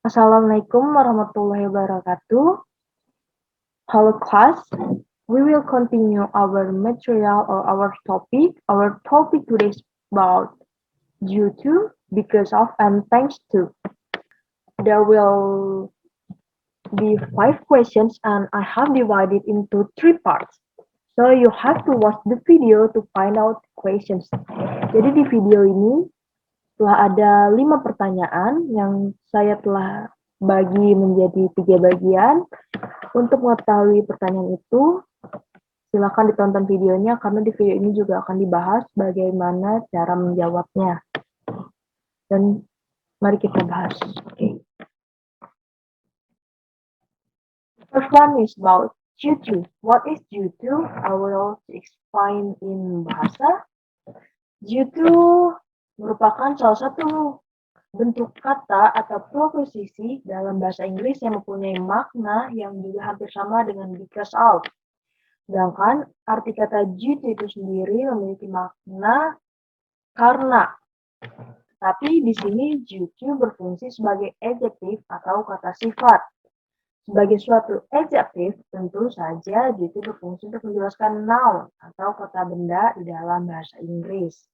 Assalamualaikum warahmatullahi wabarakatuh. Hello class, we will continue our material or our topic. Our topic today is about due to, because of, and thanks to. There will be 5 questions and I have divided into 3 parts. So you have to watch the video to find out questions. Jadi di video ini telah ada 5 pertanyaan yang saya telah bagi menjadi 3 bagian. Untuk mengetahui pertanyaan itu, silakan ditonton videonya karena di video ini juga akan dibahas bagaimana cara menjawabnya. Dan mari kita bahas. Okay. First one is about due to. What is due to? I will explain in bahasa. Due to merupakan salah satu bentuk kata atau preposisi dalam bahasa Inggris yang mempunyai makna yang juga hampir sama dengan because of. Sedangkan arti kata due to itu sendiri memiliki makna karena. Tapi di sini due to berfungsi sebagai adjektif atau kata sifat. Sebagai suatu adjektif, tentu saja due to berfungsi untuk menjelaskan noun atau kata benda di dalam bahasa Inggris.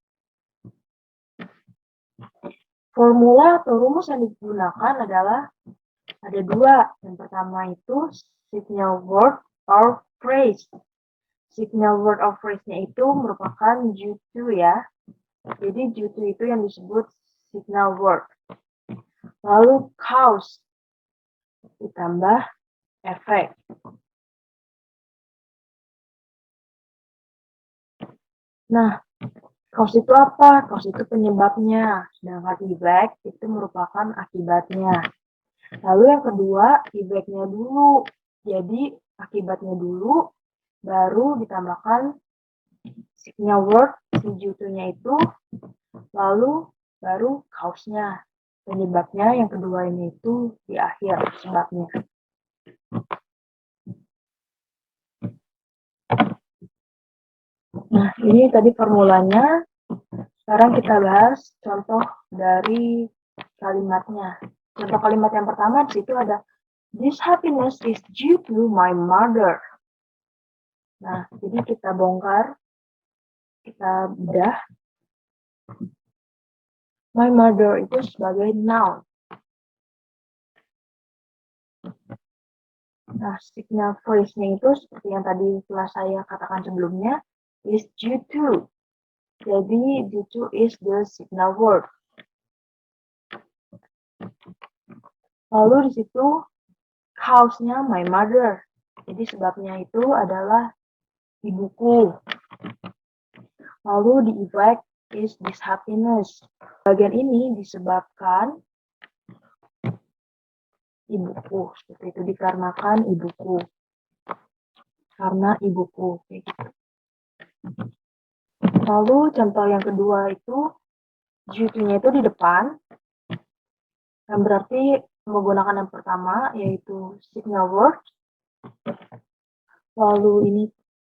Formula atau rumus yang digunakan adalah ada 2. Yang pertama itu signal word or phrase. Signal word or phrase-nya itu merupakan due to ya. Jadi due to itu yang disebut signal word. Lalu cause ditambah efek. Nah, cause itu apa? Cause itu penyebabnya, sedangkan effect itu merupakan akibatnya. Lalu yang kedua, effect-nya dulu. Jadi akibatnya dulu, baru ditambahkan signal word si due to-nya itu, lalu baru cause-nya. Penyebabnya yang kedua ini itu di akhir sebabnya. Nah, ini tadi formulanya. Sekarang kita bahas contoh dari kalimatnya. Contoh kalimat yang pertama di situ ada this happiness is due to my mother. Nah, jadi kita bongkar, kita bedah. My mother itu sebagai noun. Nah, signal phrase-nya itu seperti yang tadi telah saya katakan sebelumnya, is due to. Jadi, due to is the signal word. Lalu di situ, cause-nya my mother. Jadi, sebabnya itu adalah ibuku. Lalu di effect is this happiness. Bagian ini disebabkan ibuku. Seperti itu, dikarenakan ibuku. Karena ibuku. Kayak gitu. Lalu contoh yang kedua itu due to-nya itu di depan. Yang berarti menggunakan yang pertama yaitu signal word. Lalu ini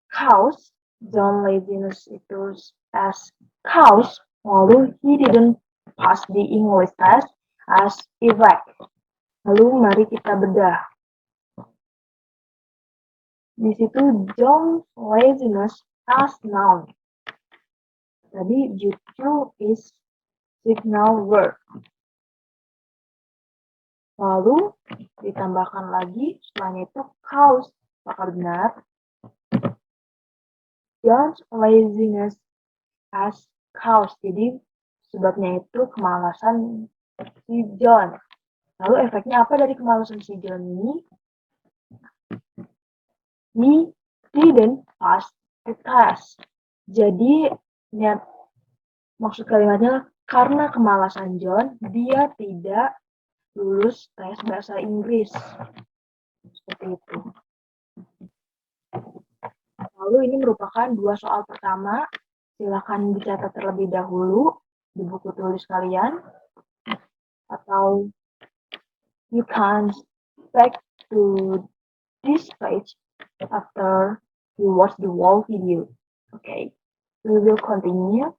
cause. John laziness itu as cause. Lalu he didn't pass the English test as effect. Lalu mari kita bedah. Di situ John's laziness as noun. Tadi due to is signal word. Lalu ditambahkan lagi setelahnya itu cause. Apakah benar? John's laziness as cause. Jadi sebabnya itu kemalasan si John. Lalu efeknya apa dari kemalasan si John ini? He didn't pass the test. Jadi maksud kalimatnya karena kemalasan John, dia tidak lulus tes bahasa Inggris. Seperti itu. Lalu ini merupakan 2 soal pertama. Silakan dicatat terlebih dahulu di buku tulis kalian. Atau you can back to this page after you watch the whole video. Okay, we will continue.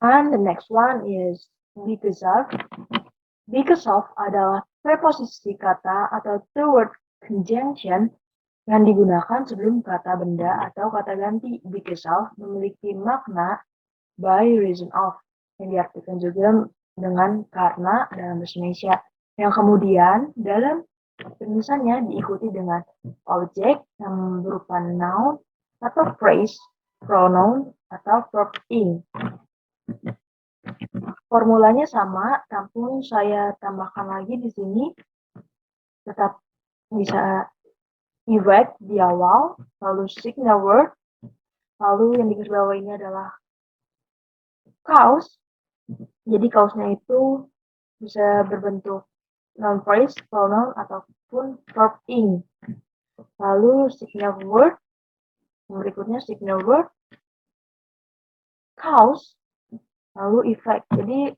And the next one is because of. Because of adalah preposisi kata atau two word conjunction yang digunakan sebelum kata benda atau kata ganti. Because of memiliki makna by reason of yang diartikan juga dengan karena dalam bahasa Indonesia. Yang kemudian dalam penulisannya diikuti dengan objek yang berupa noun atau phrase, pronoun atau verb in. Formulanya sama, namun saya tambahkan lagi di sini. Tetap bisa event di awal, lalu signal word, lalu yang digarisbawahi ini adalah cause. Jadi cause-nya itu bisa berbentuk noun phrase, pronoun, ataupun verb in. Lalu signal word, berikutnya signal word, cause, lalu effect. Jadi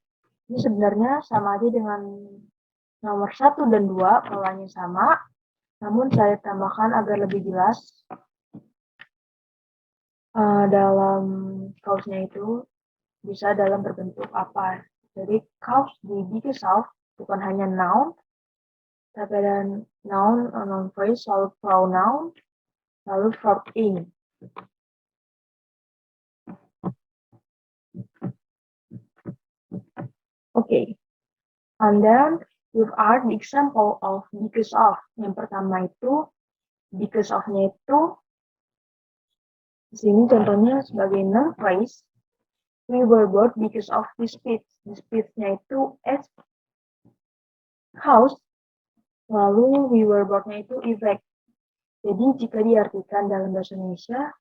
ini sebenarnya sama aja dengan nomor 1 dan 2, polanya sama, namun saya tambahkan agar lebih jelas dalam cause-nya itu bisa dalam berbentuk apa. Jadi cause di because of bukan hanya noun, tapi ada noun, noun phrase, lalu pronoun, lalu verb in. Okay. And then we are the example of because of. Yang pertama itu because of-nya itu di sini contohnya sebagai noun phrase. We were bored because of the speech. The speech-nya itu as cause. Lalu we were bored-nya itu effect. Jadi jika diartikan dalam bahasa Indonesia,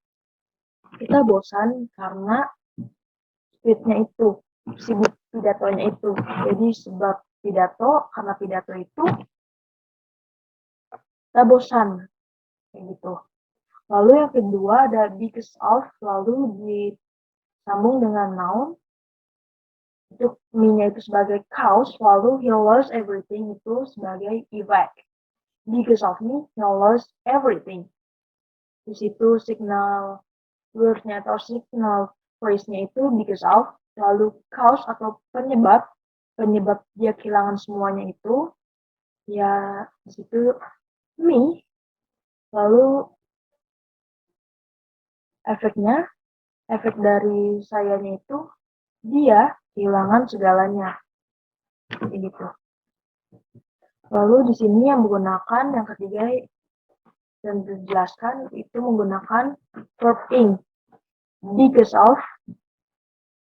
kita bosan karena speech-nya itu, sibuk pidatonya itu. Jadi sebab pidato, karena pidato itu, kita bosan. Kayak gitu. Lalu yang kedua ada because of, lalu disambung dengan noun. Untuk me-nya itu sebagai cause, lalu he lost everything itu sebagai effect. Because of me, he lost everything. Di situ signal word-nya atau signal phrase-nya itu because of, lalu cause atau penyebab dia kehilangan semuanya itu, ya di situ me, lalu efeknya, efek dari sayanya itu dia kehilangan segalanya, gitu. Lalu di sini yang menggunakan yang ketiga dan dijelaskan itu menggunakan verb in. Because of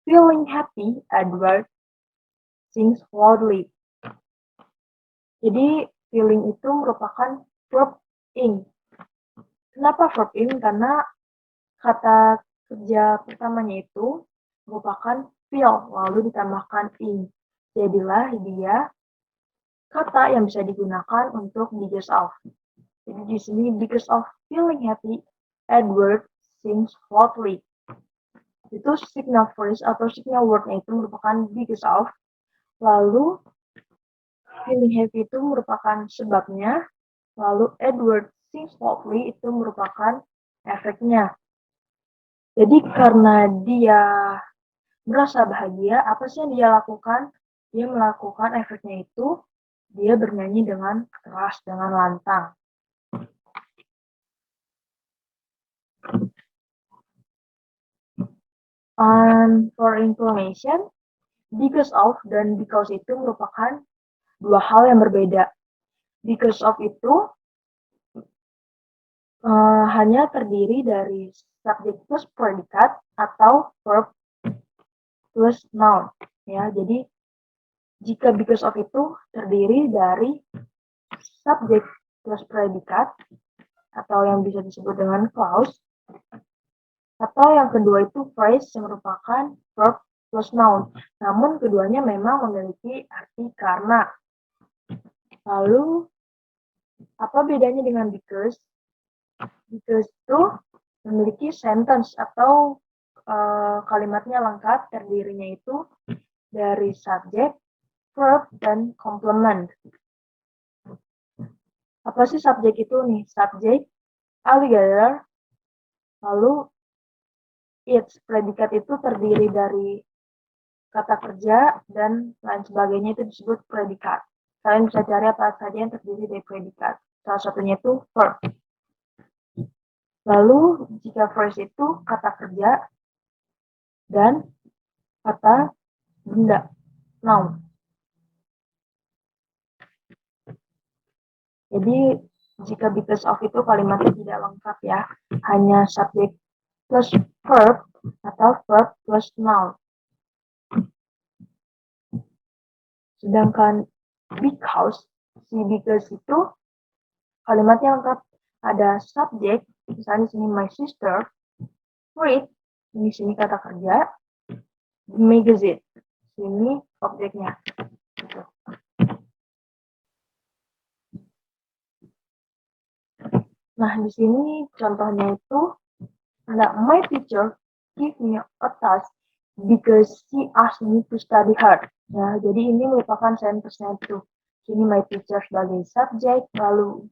feeling happy, Edward sings loudly. Jadi feeling itu merupakan verb in. Kenapa verb in? Karena kata kerja pertamanya itu merupakan feel, lalu ditambahkan in. Jadilah dia kata yang bisa digunakan untuk because of. Jadi di sini because of feeling happy, Edward sings loudly. Itu signal phrase atau signal word-nya itu merupakan because of. Lalu feeling happy itu merupakan sebabnya. Lalu Edward sings loudly itu merupakan efeknya. Jadi karena dia merasa bahagia, apa sih yang dia lakukan? Dia melakukan efeknya itu, dia bernyanyi dengan keras, dengan lantang. And for information, because of dan because itu merupakan dua hal yang berbeda. Because of itu hanya terdiri dari subjek plus predikat atau verb plus noun. Ya, jadi jika because of itu terdiri dari subjek plus predikat atau yang bisa disebut dengan clause, atau yang kedua itu phrase yang merupakan verb plus noun. Namun keduanya memang memiliki arti karena. Lalu apa bedanya dengan because? Because itu memiliki sentence atau kalimatnya lengkap, terdirinya itu dari subjek, verb, dan complement. Apa sih subjek itu nih? Subjek, alligator, lalu its, predikat itu terdiri dari kata kerja, dan lain sebagainya itu disebut predikat. Kalian bisa cari apa saja yang terdiri dari predikat. Salah satunya itu verb. Lalu jika phrase itu kata kerja dan kata benda, noun. Jadi jika because of itu kalimatnya tidak lengkap ya, hanya subject plus verb atau verb plus noun. Sedangkan because, si because itu kalimatnya lengkap, ada subject, misalnya di sini my sister, read, di sini kata kerja, magazine, sini objeknya. Nah, di sini contohnya itu ada my teacher give me a task because she asked me to study hard. Ya, jadi ini merupakan sentence-nya itu. Sini my teacher sebagai subjek, lalu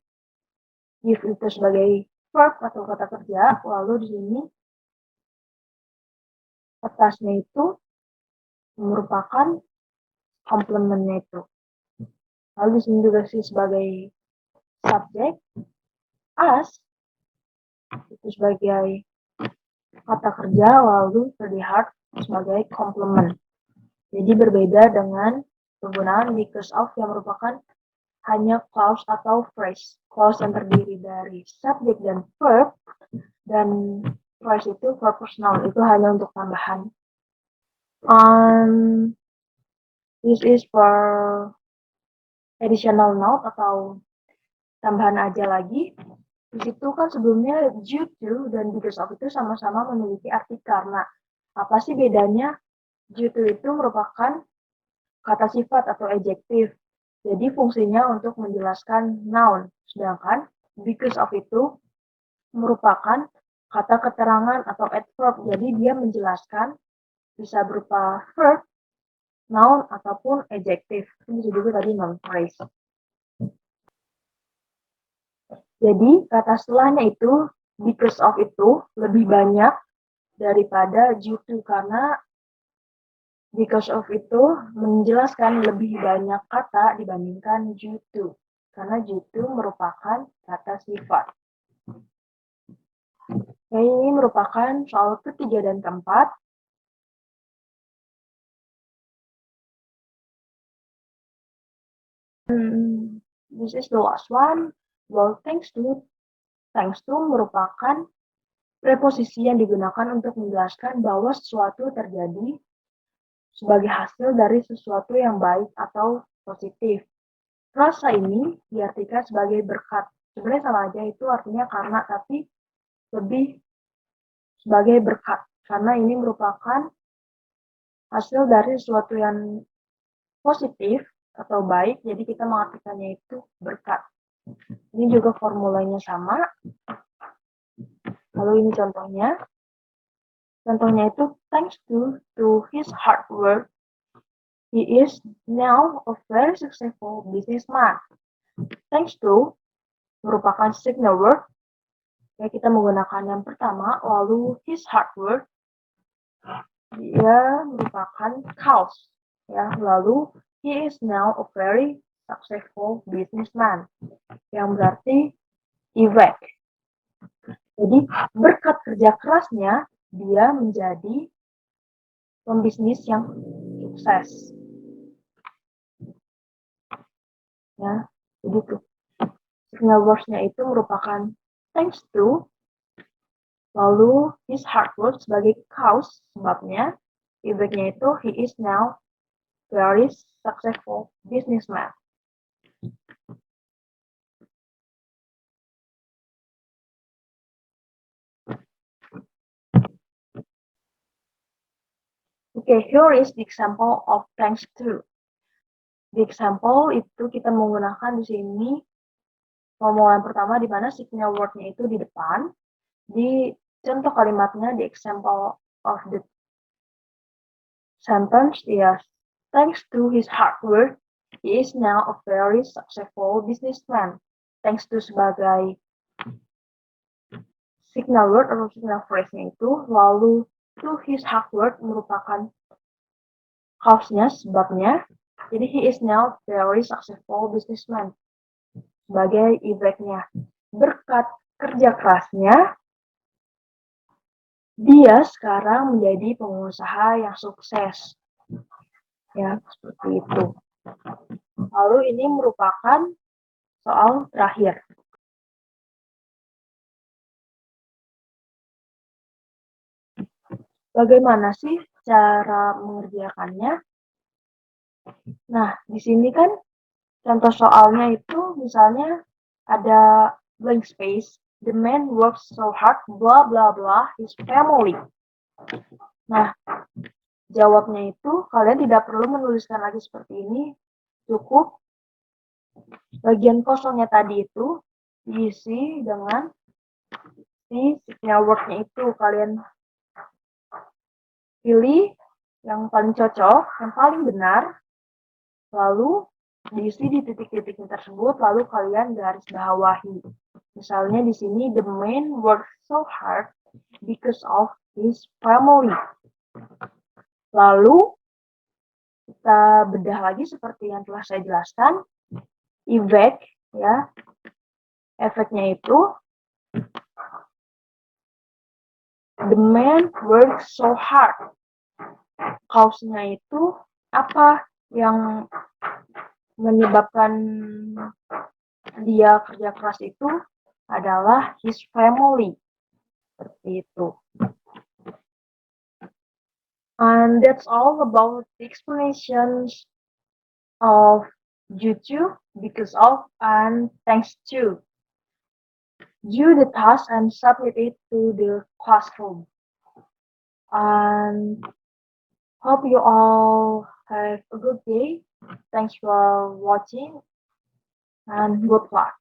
give itu sebagai verb atau kata kerja, lalu di sini atasnya itu merupakan komplementnya itu. Lalu di sini juga sih sebagai subjek, as itu sebagai kata kerja, lalu study hard sebagai komplement. Jadi berbeda dengan penggunaan because of yang merupakan hanya clause atau phrase. Clause yang terdiri dari subject dan verb, dan phrase itu verb personal, itu hanya untuk tambahan. This is for additional note atau tambahan aja lagi. Di situ kan sebelumnya due to dan because of itu sama-sama memiliki arti karena. Apa sih bedanya? Due to itu merupakan kata sifat atau adjektif. Jadi fungsinya untuk menjelaskan noun. Sedangkan because of itu merupakan kata keterangan atau adverb. Jadi dia menjelaskan bisa berupa verb, noun, ataupun adjektif. Ini bisa juga tadi noun phrase. Jadi kata setelahnya itu because of itu lebih banyak daripada due to, karena because of itu menjelaskan lebih banyak kata dibandingkan due to. Karena due to merupakan kata sifat. Nah, ini merupakan soal ketiga dan keempat. This is the last one. Well, thanks to merupakan preposisi yang digunakan untuk menjelaskan bahwa sesuatu terjadi sebagai hasil dari sesuatu yang baik atau positif. Rasa ini diartikan sebagai berkat. Sebenarnya sama aja, itu artinya karena, tapi lebih sebagai berkat. Karena ini merupakan hasil dari sesuatu yang positif atau baik, jadi kita mengartikannya itu berkat. Ini juga formulanya sama. Lalu ini contohnya. Contohnya itu thanks to his hard work, he is now a very successful businessman. Thanks to merupakan signal word. Ya, kita menggunakan yang pertama, lalu his hard work, dia merupakan cause. Ya, lalu he is now a very successful businessman, yang berarti effect. Jadi berkat kerja kerasnya dia menjadi pembisnis yang sukses. Ya, begitu. Signal words-nya itu merupakan thanks to, lalu his hard work sebagai cause, sebabnya, effect-nya itu he is now very successful businessman. Okay, here is the example of thanks to. Di example itu kita menggunakan di sini formula yang pertama di mana signal word-nya itu di depan. Di contoh kalimatnya di example of the sentence is thanks to his hard work, he is now a very successful businessman. Thanks to sebagai signal word atau signal phrase-nya itu, lalu to his hard work merupakan Cause-nya, sebabnya, jadi he is now very successful businessman. Sebagai efeknya, berkat kerja kerasnya, dia sekarang menjadi pengusaha yang sukses. Ya, seperti itu. Lalu ini merupakan soal terakhir. Bagaimana sih cara mengerjakannya? Nah, di sini kan contoh soalnya itu misalnya ada blank space. The man works so hard, blah blah blah, his family. Nah, jawabnya itu kalian tidak perlu menuliskan lagi seperti ini. Cukup bagian kosongnya tadi itu diisi dengan si worknya itu. Kalian pilih yang paling cocok, yang paling benar, lalu diisi di titik-titiknya tersebut, lalu kalian garis bawahi. Misalnya di sini, the man works so hard because of his family. Lalu kita bedah lagi seperti yang telah saya jelaskan. Efek, ya, efeknya itu the man works so hard. Cause-nya itu apa yang menyebabkan dia kerja keras itu adalah his family. Seperti itu. And that's all about the explanations of due to, because of, and thanks to. Do the task and submit it to the classroom. And hope you all have a good day. Thanks for watching and good luck.